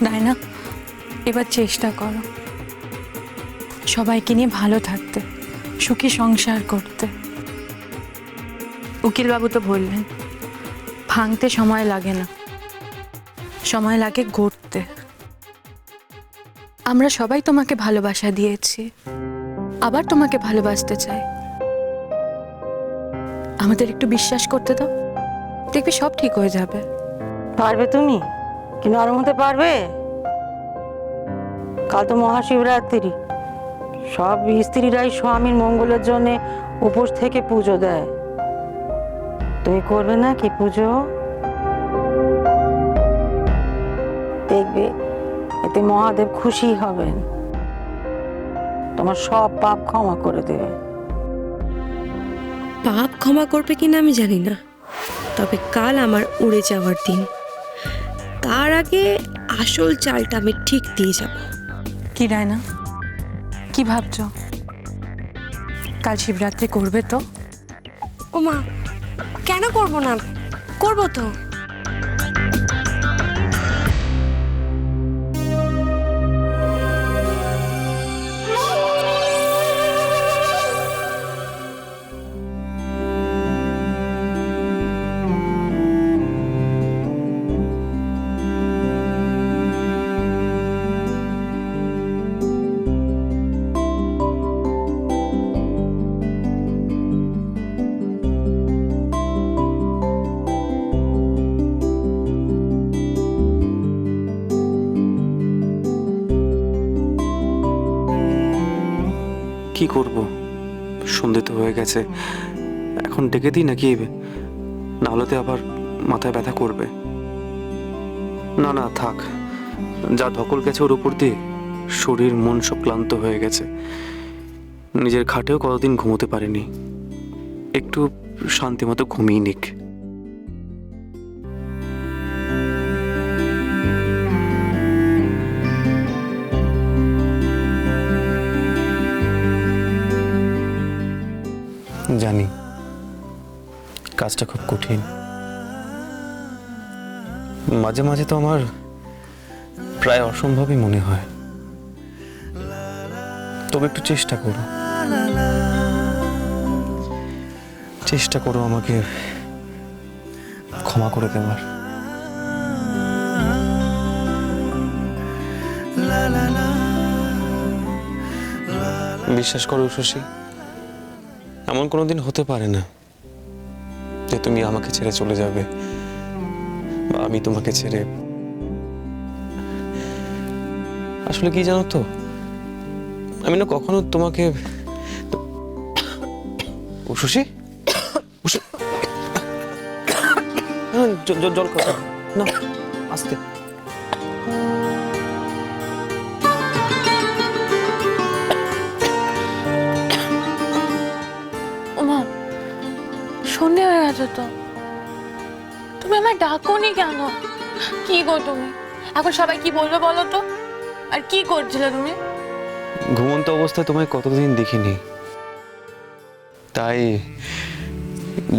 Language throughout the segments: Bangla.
নায়না, এবার চেষ্টা করো সবাইকে নিয়ে ভালো থাকতে, সুখী সংসার করতে। উকিলবাবু তো বললেন ভাঙতে সময় লাগে না, সময় লাগে গড়তে। আমরা সবাই তোমাকে ভালোবাসা দিয়েছি, আবার তোমাকে ভালোবাসতে চাই। আমাদের একটু বিশ্বাস করতে দাও, দেখবে সব ঠিক হয়ে যাবে। পারবে তুমি? কি নরম হতে পারবে? কাল তো মহাশিবরাত্রি, সব স্ত্রীরাই স্বামীর মঙ্গলের জন্য উপোস থেকে পুজো দেয়। তুমি করবে না কি পুজো? দেখবে এতে মহাদেব খুশি হবেন, তোমার সব পাপ ক্ষমা করে দেবে। পাপ ক্ষমা করবে কিনা আমি জানি না, তবে কাল আমার উড়ে যাওয়ার দিন। তার আগে আসল চালটা আমি ঠিক দিয়ে যাব। কি রায়না, কি ভাবছো? কাল শিবরাত্রি করবে তো? ওমা, কেন করব না? করব তো। কি করব, সন্ধে তো হয়ে গেছে। এখন ডেকে দিই নাকি? না হলে তো আবার মাথায় ব্যথা করবে। না না থাক, যা ধকল গেছে ওর উপর দিয়ে শরীর মন সব ক্লান্ত হয়ে গেছে। নিজের খাটেও কতদিন ঘুমোতে পারিনি, একটু শান্তি মতো ঘুমিয়ে নিক। জানি কাজটা খুব কঠিন, মাঝে মাঝে তো আমার প্রায় অসম্ভবই মনে হয়। তবে একটু চেষ্টা করো, চেষ্টা করো আমাকে ক্ষমা করে দেওয়ার। বিশ্বাস করো শশী, এমন কোনোদিন হতে পারে না যে তুমি আমাকে ছেড়ে চলে যাবে বা আমি তোমাকে ছেড়ে। আসলে কি জানো তো, আমি না কখনো তোমাকে। ও শশী, জল খাও না, আস্তে। ওমা, সন্ধে হয়ে গেছে তো, তুমি আমায় ডাকোনি কেন? কি গো তুমি, এখন সবাই কি বলবে বলো তো? আর কি করছিলে তুমি? ঘুমন্ত অবস্থায় তোমায় কতদিন দেখিনি, তাই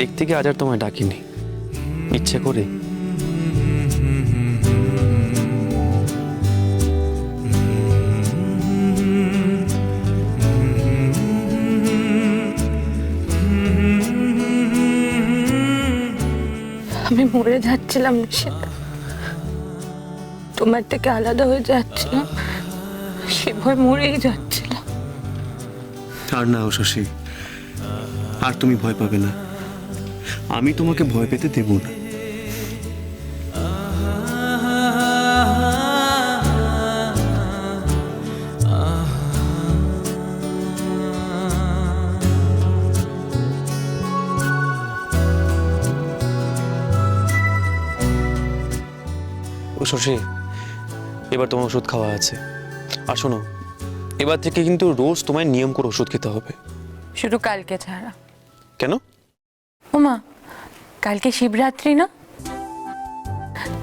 দেখতে গিয়ে আজ আর তোমায় ডাকিনি ইচ্ছে করে। আমি মরে যাচ্ছিলাম সেটা, তোমার থেকে আলাদা হয়ে যাচ্ছিলাম, সে ভয় মরেই যাচ্ছিলাম। আর না শশী, আর তুমি ভয় পাবে না, আমি তোমাকে ভয় পেতে দেব না। শশী, এবার তোমার ওষুধ খাওয়া আছে। আর শোনো, এবার থেকে কিন্তু রোজ তোমায় নিয়ম করে ওষুধ খেতে হবে। শুধু কালকে ছাড়া। কেন? ওমা, কালকে শিবরাত্রি না,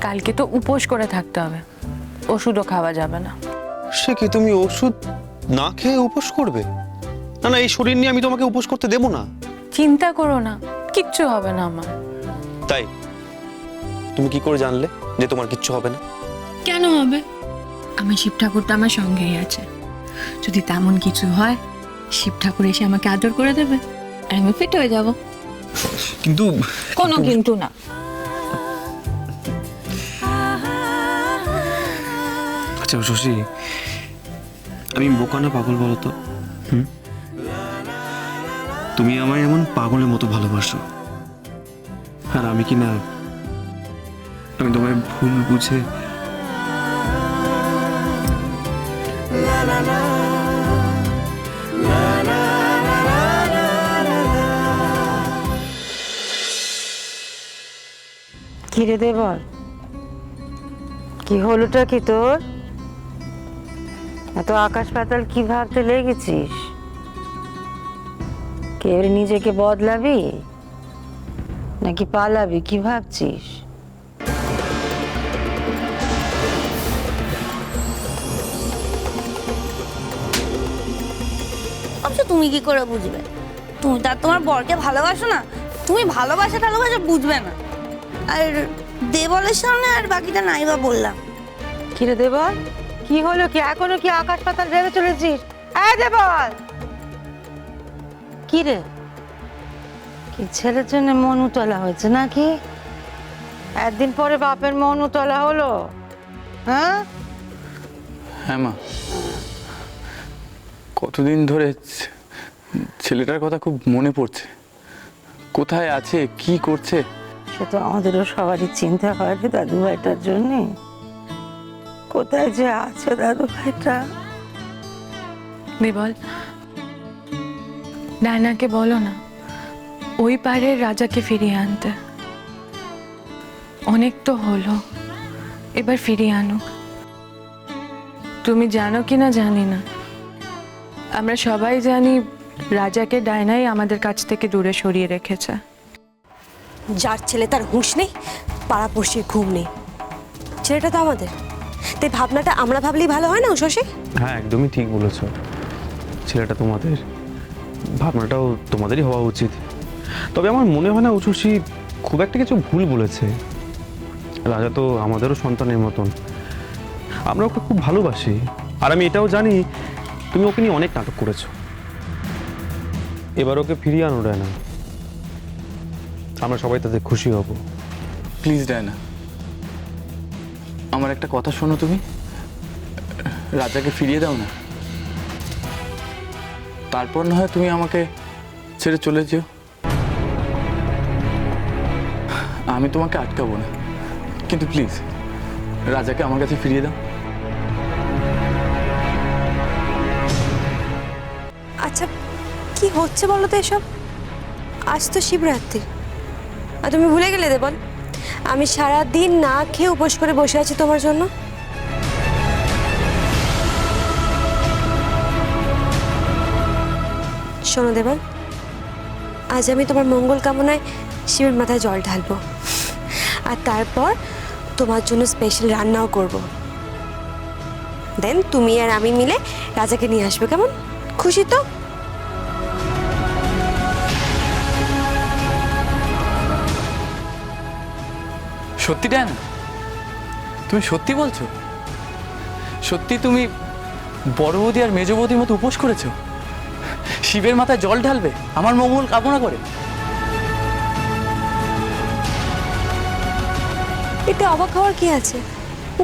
কালকে তো উপোস করে থাকতে হবে, ওষুধও খাওয়া যাবে না। সে কি, তুমি ওষুধ না খেয়ে উপোস করবে? না না, এই শরীর নিয়ে আমি তোমাকে উপোস করতে দেব না। চিন্তা করো না, কিচ্ছু হবে না আমার। তাই তুমি কি করে জানলে যে তোমার কিচ্ছু হবে না? কেন হবে? আমার শিব ঠাকুরটা আমার সঙ্গেই আছে। যদি তেমন কিছু হয়, শিব ঠাকুর এসে আমাকে আদর করে দেবে আর আমি ফিট হয়ে যাব। কিন্তু কোনো কিন্তু না। আচ্ছা শশী, আমি বোকা না পাগল বলো তো? তুমি আমায় এমন পাগলের মতো ভালোবাসো, আর আমি কি না আমি তোমায় ভুল বুঝে কি রে দেবর, কি হলোটা কি তোর? এত আকাশ পাতাল কি ভাবতে লেগেছিস? কে নিজেকে বদলাবি নাকি পালাবি, কি ভাবছিস? অবশ্য তুমি কি করে বুঝবে? তুমি তার তোমার বরকে ভালোবাসো না, তুমি ভালোবাসা বুঝবে না। আর দেবলের সামনে আর বাকিটা নাই বা বললাম। কি রে দেবর, কি হলো? কি এখনো কি আকাশ পাতাল ভেবে চলেছিস? এই দেবর, কি রে, কি ছেলের জন্য মন উতলা হয়েছে নাকি? একদিন পরে বাপের মন উতলা হলো? হ্যাঁ হ্যাঁ মা, কতদিন ধরে ছেলেটার কথা খুব মনে পড়ছে। কোথায় আছে, কি করছে? সে তো আমাদেরও সবারই চিন্তা হয় রে দাদু ভাইটার জন্যে। কোথায় যে আছে দাদু ভাইটা? দেবল, ডায়নাকে বলো না ওই পারের রাজাকে ফিরিয়ে আনতে। অনেক তো হলো, এবার ফিরিয়ে আনুক। তুমি জানো কি না জানি না, আমরা সবাই জানি রাজাকে ডায়নাই আমাদের কাছ থেকে দূরে সরিয়ে রেখেছে। যার ছেলে তার হুঁশ নেই, পাড়াপড়শির ঘুম নেই, ছেলেটা তো আমাদের। তাই ভাবনাটা আমরা ভাবলেই ভালো হয় না শশী? হ্যাঁ একদমই ঠিক বলেছো, ছেলেটা তোমাদের, ভাবনাটাও তোমাদেরই হওয়া উচিত। তবে আমার মনে হয় না উচ্ছ্বসী খুব একটা কিছু ভুল বলেছে। রাজা তো আমাদেরও সন্তানের মতন, আমরা ওকে খুব ভালোবাসি। আর আমি এটাও জানি তুমি ওকে নিয়ে অনেক নাটক করেছো। এবার ওকে ফিরিয়ে আনো না, আমরা সবাই তাতে খুশি হব। প্লিজ ডায়না, আমার একটা কথা শোনো। তুমি রাজাকে ফিরিয়ে দাও না, তারপর না হয় তুমি আমাকে ছেড়ে চলে যেও। আমি তোমাকে আটকাবো না, কিন্তু প্লিজ রাজাকে আমার কাছে ফিরিয়ে দাও। আচ্ছা কি হচ্ছে বলো তো এসব? আজ তো শিবরাত্রি, আর তুমি ভুলে গেলে দেবল আমি সারা দিন না খেয়ে উপোস করে বসে আছি তোমার জন্য। শোনো দেবল, আজ আমি তোমার মঙ্গল কামনায় শিবের মাথায় জল ঢালবো, আর তারপর তোমার জন্য স্পেশাল রান্নাও করব। দেন তুমি আর আমি মিলে রাজাকে নিয়ে আসবে, কেমন? খুশি তো? সত্যি ডায়না, তুমি সত্যি বলছো? সত্যি তুমি বড় বৌদি আর মেজ বৌদির মতো উপোস করেছো? শিবের মাথায় জল ঢালবে আমার মঙ্গল কামনা করে? এতে অবাক হওয়ার কি আছে?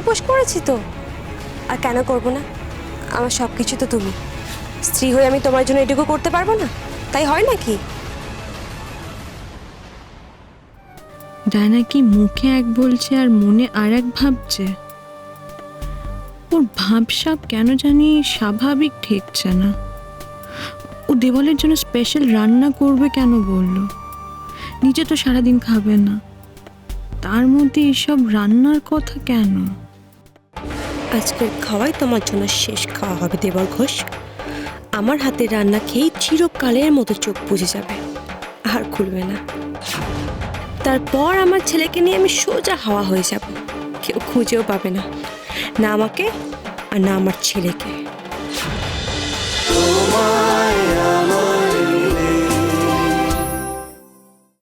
উপোস করেছি তো, আর কেন করব না? আমার সব কিছু তো তুমি। স্ত্রী হয়ে আমি তোমার জন্য এটুকু করতে পারবো না? তাই হয় নাকি? ডায়না কি মুখে এক বলছে আর মনে আর এক ভাবছে? ওর ভাবসাব কেন জানি স্বাভাবিক ঠেকছে না। ও দেওয়ালের জন্য স্পেশাল রান্না করবে কেন বললো? নিজে তো সারাদিন খাবে না, তার মধ্যে এসব রান্নার কথা কেন? আজকের খাওয়াই তোমার জন্য শেষ খাওয়া হবে দেবর ঘোষ। আমার হাতের রান্না খেয়েই চিরকালের মতো চোখ বুজে যাবে, আর খুলবে না। তারপর আমার ছেলেকে নিয়ে আমি সোজা হাওয়া হয়ে যাব, কেউ খুঁজেও পাবে না, না আমাকে আর না আমার ছেলেকে।